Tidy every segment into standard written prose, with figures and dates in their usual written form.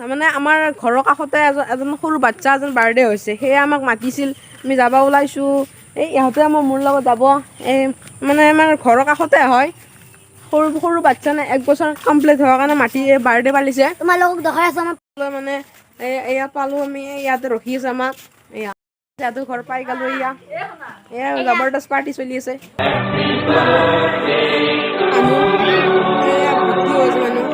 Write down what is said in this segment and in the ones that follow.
মানে আমাৰ ঘৰৰ কাষতে এজন সৰু বাচ্ছা এজন বাৰ্থডে হৈছে, সেয়ে আমাক মাতিছিল, আমি যাব ওলাইছোঁ। এই ইহঁতে মোৰ লগত যাব, এই মানে আমাৰ ঘৰৰ কাষতে হয়। সৰু সৰু বাচ্ছা নে 1 বছৰ কমপ্লিট হোৱাৰ কাৰণে মাতি বাৰ্থডে পালিছে। তোমালোকক দেখাই আছোঁ আমাৰ মানে এয়া পালোঁ আমি, ইয়াতে ৰখি আছে আমাক। ইয়াতে ঘৰ পাই গ'লোঁ। এয়া জবৰদস্ত পাৰ্টি চলি আছে। ভৰ্তি হৈছে মানুহ।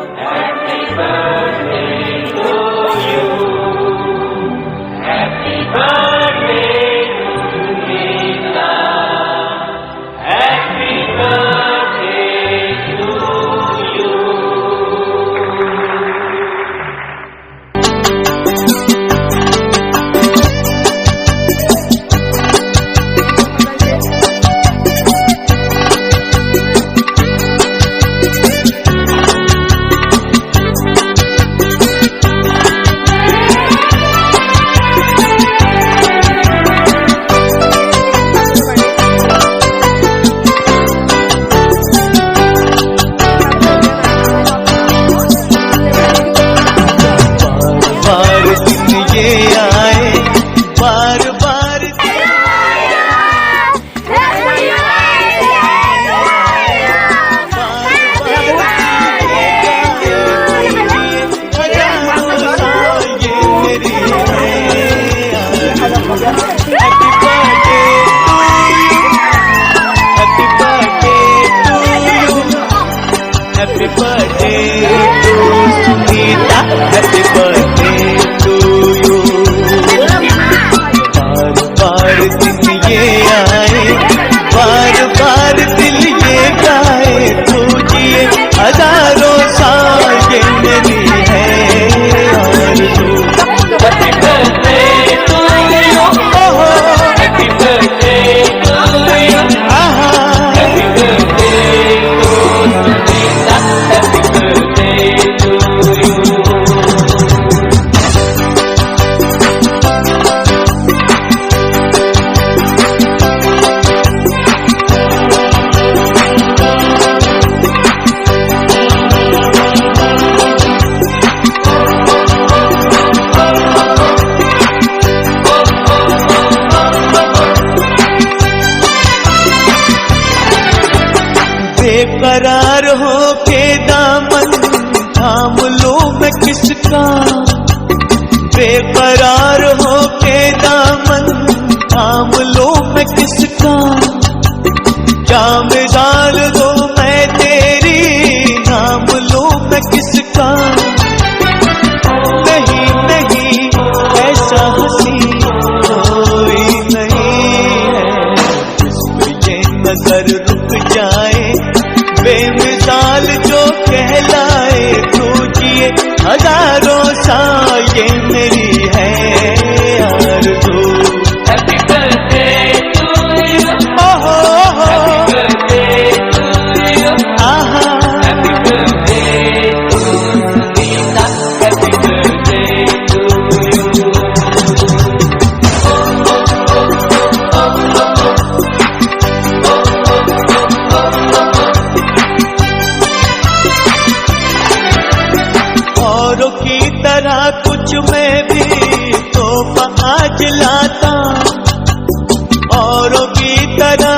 बेकरार हो के दामन थाम लो मैं किसका, बेकरार हो के दामन थाम लो मैं किसका, क्या मिसाल दो मैं तेरी नाम लो मैं किसका। नहीं नहीं ऐसा हंसी कोई नहीं है जिसमें ये नजर रुक जाए, बेमिसाल जो कहलाए तू जिए हजारों साल ये मेरी है आरज़ू। हैप्पी बर्थडे टू यू, ओहो हैप्पी बर्थडे टू यू, आहा happy birthday to Neeta, happy birthday to you. औरों की तरह कुछ मैं भी तोहफा आज लाता, औरों की तरह।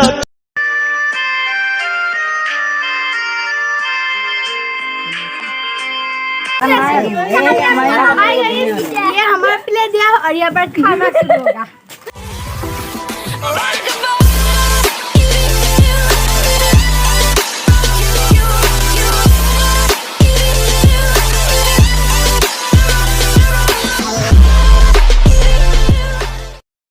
ये हमारा प्ले दिया और यहाँ पर खाना शुरू होगा।